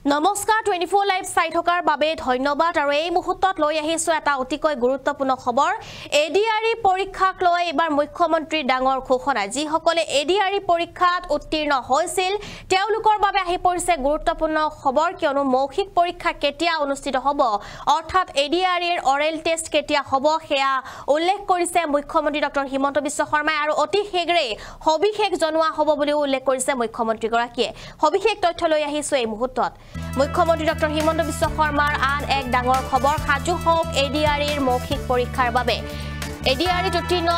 নমস্কাৰ 24 লাইভ চাই থকাৰ বাবে ধন্যবাদ আৰু এই মুহূৰ্তত লৈ আহিছো এটা অতিকৈ গুৰুত্বপূৰ্ণ খবৰ এডিআৰই পৰীক্ষাক লৈ এবাৰ মুখ্যমন্ত্ৰী ডাঙৰ ঘোষণা যিসকলে এডিআৰই পৰীক্ষাত উত্তীৰ্ণ হৈছিল তেওঁলোকৰ বাবে আহি পৰিছে গুৰুত্বপূৰ্ণ খবৰ কিয়নো মৌখিক পৰীক্ষা কেতিয়া অনুষ্ঠিত হ'ব অৰ্থাৎ এডিআৰইৰ অৰেল টেষ্ট কেতিয়া হ'ব হেয়া উল্লেখ কৰিছে মুখ্যমন্ত্ৰী ডক্টৰ হিমন্ত বিশ্ব শৰ্মাই আৰু অতি হেগৰে হবিশেষ জনোৱা হ'ব বুলি উল্লেখ কৰিছে মুখ্যমন্ত্ৰী গৰাকীয়ে হবিশেষ তথ্য লৈ আহিছো এই মুহূৰ্তত মুখ্যমন্ত্ৰী ডক্টৰ হিমন্ত বিশ্ব শৰ্মাৰ আন এক ডাঙৰ খবৰ সাজু হওক এডিআৰইৰ মৌখিক পৰীক্ষাৰ বাবে এডিআৰইত উত্তীৰ্ণ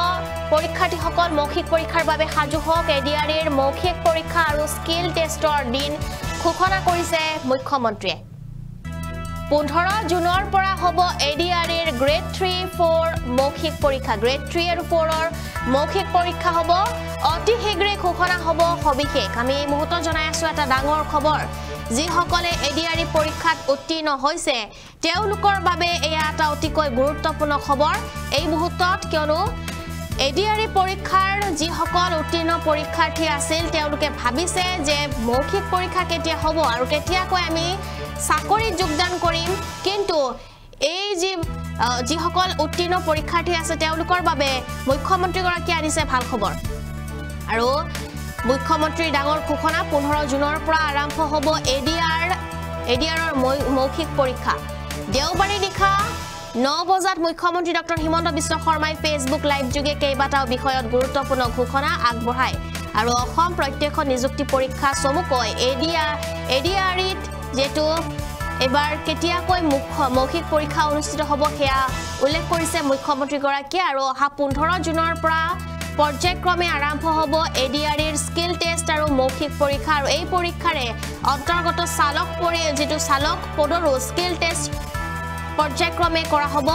পৰীক্ষাৰ্থীসকল মৌখিক পৰীক্ষাৰ বাবে সাজু হওক এডিআৰইৰ মৌখিক পৰীক্ষা আৰু স্কিল টেষ্টৰ দিন ঘোষণা কৰিছে মুখ্যমন্ত্ৰীয়ে 15 জুনৰ পৰা হ'ব এডিআৰইৰ গ্ৰেড 3-4 মৌখিক পৰীক্ষা গ্ৰেড 3 আৰু 4 ৰ মৌখিক পৰীক্ষা হ'ব অতি হেগৰে ঘোষণা হ'ব হবিশেষ আমি এই মুহূৰ্তত জনাই আছো এটা ডাঙৰ খবৰ যিসকলে এডিআৰই পৰীক্ষাত উত্তীৰ্ণ হৈছে তেওঁলোকৰ বাবে এয়া এটা অতিকৈ গুৰুত্বপূৰ্ণ খবৰ এই মুহূৰ্তত কিয়নো এডিআৰই পৰীক্ষাৰ যিসকল উত্তীৰ্ণ পৰীক্ষাৰ্থী আছিল তেওঁলোকে ভাবিছে যে মৌখিক পৰীক্ষা কেতিয়া হ'ব আৰু কেতিয়াকৈ আমি চাকৰিত যোগদান কৰিম কিন্তু এই যিসকল উত্তীৰ্ণ পৰীক্ষাৰ্থী আছে তেওঁলোকৰ বাবে মুখ্যমন্ত্ৰী গৰাকী আনিছে ভাল খবৰ আৰু মুখ্যমন্ত্ৰী ডাঙৰ ঘোষণা 15 জুনৰ পৰা আৰম্ভ হ'ব এডিআৰৰ মৌখিক পৰীক্ষা দেওবাৰে নিশা 9 বজাত মুখ্যমন্ত্ৰী ডক্টৰ হিমন্ত বিশ্ব শৰ্মাই ফেচবুক লাইভ যোগে কেইবাটাও বিষয়ত গুৰুত্বপূৰ্ণ ঘোষণা আগবঢ়ায় আৰু অসম প্ৰত্যক্ষ নিযুক্তি পৰীক্ষা চমুকৈ এডিআৰিত যেটো এবাৰ কেতিয়াকৈ মৌখিক পৰীক্ষা অনুষ্ঠিত হ'ব হেয়া উল্লেখ কৰিছে মুখ্যমন্ত্ৰী গৰাকীয়ে আৰু অহা 15 জুনৰ পৰা পৰ্যায়ক্ৰমে আৰম্ভ হ'ব এডিআৰইৰ স্কিল টেষ্ট আৰু মৌখিক পৰীক্ষা আৰু এই পৰীক্ষাৰে অন্তৰ্গত চালক পদৰো স্কিল টেষ্ট পৰ্যায়ক্ৰমে কৰা হ'ব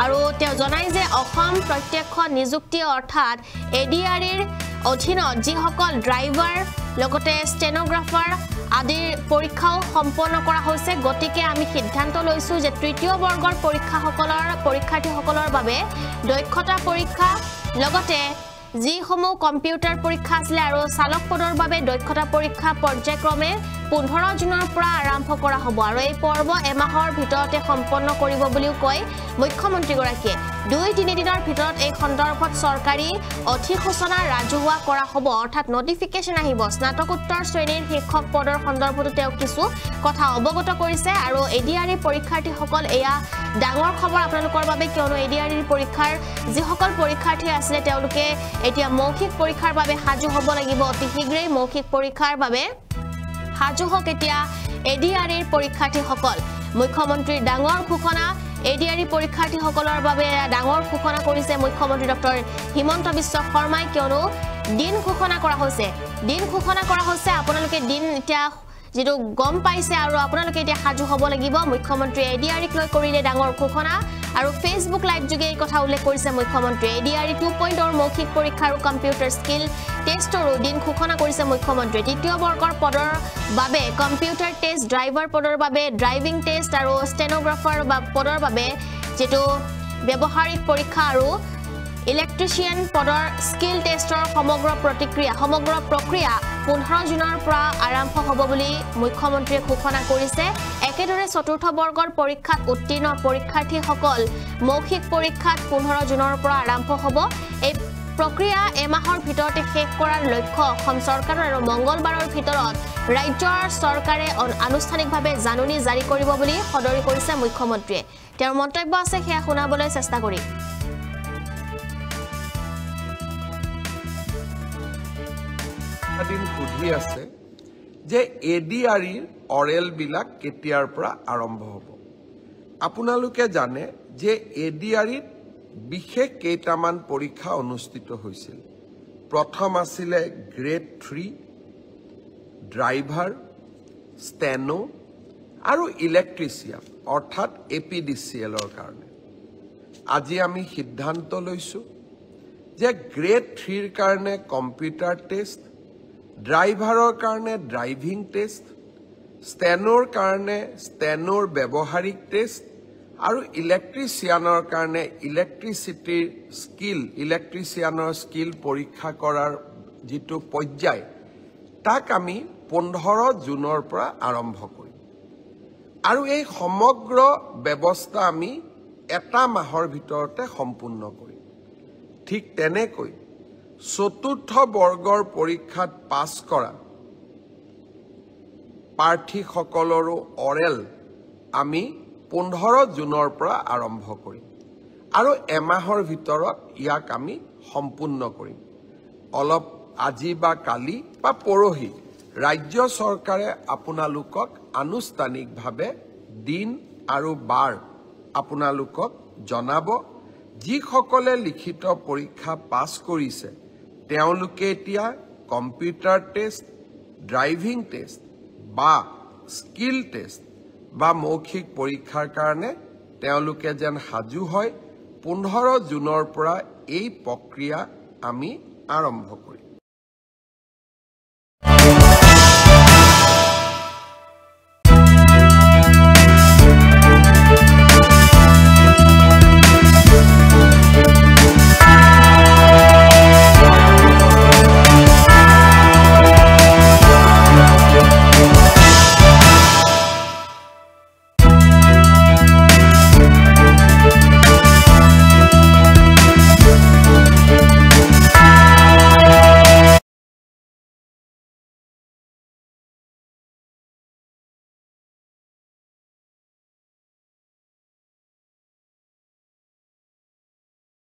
আৰু তেওঁ জনাই যে অসম প্ৰত্যক্ষ নিযুক্তি অৰ্থাৎ এডিআৰইৰ অধীনত যিসকল ড্ৰাইভাৰ লগতে ষ্টেনোগ্ৰাফাৰ আদিৰ পৰীক্ষাও সম্পন্ন কৰা হৈছে গতিকে আমি সিদ্ধান্ত লৈছো যে তৃতীয় বৰ্গৰ পৰীক্ষাৰ্থীসকলৰ বাবে দক্ষতা পৰীক্ষা লগতে যিসমূহ কম্পিউটাৰ পৰীক্ষা আছিল আৰু চালক পদৰ বাবে দক্ষতা পৰীক্ষা পৰ্যায়ক্ৰমে 15 জুনৰ পৰা আৰম্ভ কৰা হ'ব আৰু এই পৰ্ব এমাহৰ ভিতৰতে সম্পন্ন কৰিব বুলিও কয় মুখ্যমন্ত্ৰী গৰাকীয়ে 2-3 দিনৰ ভিতৰত এই সন্দৰ্ভত চৰকাৰী অধিসূচনা ৰাজহুৱা কৰা হ'ব অৰ্থাৎ নটিফিকেশন আহিব স্নাতকোত্তৰ শ্ৰেণীৰ শিক্ষক পদৰ সন্দৰ্ভত তেওঁ কিছু কথা অৱগত কৰিছে আৰু এডিআৰই পৰীক্ষাৰ্থীসকল এয়া ডাঙৰ খবৰ আপোনালোকৰ বাবে কিয়নো এডিআৰই পৰীক্ষাৰ যিসকল পৰীক্ষাৰ্থী আছিল তেওঁলোকে এতিয়া মৌখিক পৰীক্ষাৰ বাবে সাজু হ'ব লাগিব অতি শীঘ্ৰে মৌখিক পৰীক্ষাৰ বাবে সাজু হওক এতিয়া এডিআৰইৰ পৰীক্ষাৰ্থীসকল মুখ্যমন্ত্ৰীৰ ডাঙৰ ঘোষণা এডিআৰই পৰীক্ষাৰ্থীসকলৰ বাবে ডাঙৰ ঘোষণা কৰিছে মুখ্যমন্ত্ৰী ডক্টৰ হিমন্ত বিশ্ব শৰ্মাই কিয়নো দিন ঘোষণা কৰা হৈছে আপোনালোকে দিন এতিয়া যেটো গম পাইছে আৰু আপোনালোকে এতিয়া সাজু হ'ব লাগিব মুখ্যমন্ত্ৰী এডিআৰইক লৈ কৰিলে ডাঙৰ ঘোষণা আৰু ফেচবুক লাইভ যোগে এই কথা উল্লেখ কৰিছে মুখ্যমন্ত্ৰী এডিআৰই 2.0 মৌখিক পৰীক্ষা আৰু কম্পিউটাৰ স্কিল টেষ্টৰো দিন ঘোষণা কৰিছে মুখ্যমন্ত্ৰী তৃতীয় বৰ্গৰ পদৰ বাবে কম্পিউটাৰ টেষ্ট ড্ৰাইভাৰ পদৰ বাবে ড্ৰাইভিং টেষ্ট আৰু ষ্টেনোগ্ৰাফাৰ পদৰ বাবে যেটো ব্যৱহাৰিক পৰীক্ষা আৰু ইলেক্ট্ৰিচিয়ান পদৰ স্কিল টেষ্টৰ সমগ্ৰ প্ৰক্ৰিয়া 15 জুনৰ পৰা আৰম্ভ হ'ব বুলি মুখ্যমন্ত্ৰীয়ে ঘোষণা কৰিছে একেদৰে চতুৰ্থ বৰ্গৰ পৰীক্ষাত উত্তীৰ্ণ পৰীক্ষাৰ্থীসকল মৌখিক পৰীক্ষাত 15 জুনৰ পৰা আৰম্ভ হ'ব এই প্ৰক্ৰিয়া এমাহৰ ভিতৰতে শেষ কৰাৰ লক্ষ্য অসম চৰকাৰ আৰু মংগলবাৰৰ ভিতৰত ৰাজ্যৰ চৰকাৰে আনুষ্ঠানিকভাৱে জাননী জাৰি কৰিব বুলি সদৰি কৰিছে মুখ্যমন্ত্ৰীয়ে তেওঁৰ মন্তব্য আছে হেয়া শুনাবলৈ চেষ্টা কৰি দিন সুধি আছে যে এডিআৰইৰ অৰেল বিলাক কেতিয়াৰ পৰা আৰম্ভ হ'ব আপোনালোকে জানে যে এডিআৰইত বিশেষ কেইটামান পৰীক্ষা অনুষ্ঠিত হৈছিল প্ৰথম আছিল গ্ৰেড 3 ড্ৰাইভাৰ ষ্টেনো আৰু ইলেক্ট্ৰিচিয়ান অৰ্থাৎ এপিডিচিএলৰ কাৰণে আজি আমি সিদ্ধান্ত লৈছো যে গ্ৰেড 3 ৰ কাৰণে কম্পিউটাৰ টেষ্ট ড্ৰাইভাৰৰ কাৰণে ড্ৰাইভিং টেষ্ট ষ্টেনোৰ কাৰণে ষ্টেনোৰ ব্যৱহাৰিক টেষ্ট আৰু ইলেক্ট্ৰিচিয়ানৰ কাৰণে ইলেক্ট্ৰিচিয়ানৰ স্কিল পৰীক্ষা কৰাৰ যেটো পৰ্যায় তাক আমি 15 জুনৰ পৰা আৰম্ভ কৰিম আৰু এই সমগ্ৰ ব্যৱস্থা আমি এটা মাহৰ ভিতৰতে সম্পূৰ্ণ কৰিম ঠিক তেনেকৈ চতুৰ্থ বৰ্গৰ পৰীক্ষাত পাছ কৰা প্ৰাৰ্থীসকলৰো অৰেল আমি 15 জুনৰ পৰা আৰম্ভ কৰিম আৰু এমাহৰ ভিতৰত ইয়াক আমি সম্পূৰ্ণ কৰিম অলপ আজি বা কালি বা পৰহি ৰাজ্য চৰকাৰে আপোনালোকক আনুষ্ঠানিকভাৱে দিন আৰু বাৰ আপোনালোকক জনাব যিসকলে লিখিত পৰীক্ষা পাছ কৰিছে তেওঁলোকে এতিয়া কম্পিউটাৰ টেষ্ট ড্ৰাইভিং টেষ্ট বা স্কিল টেষ্ট বা মৌখিক পৰীক্ষাৰ কাৰণে তেওঁলোকে যেন সাজু হয় 15 জুনৰ পৰা এই প্ৰক্ৰিয়া আমি আৰম্ভ কৰিম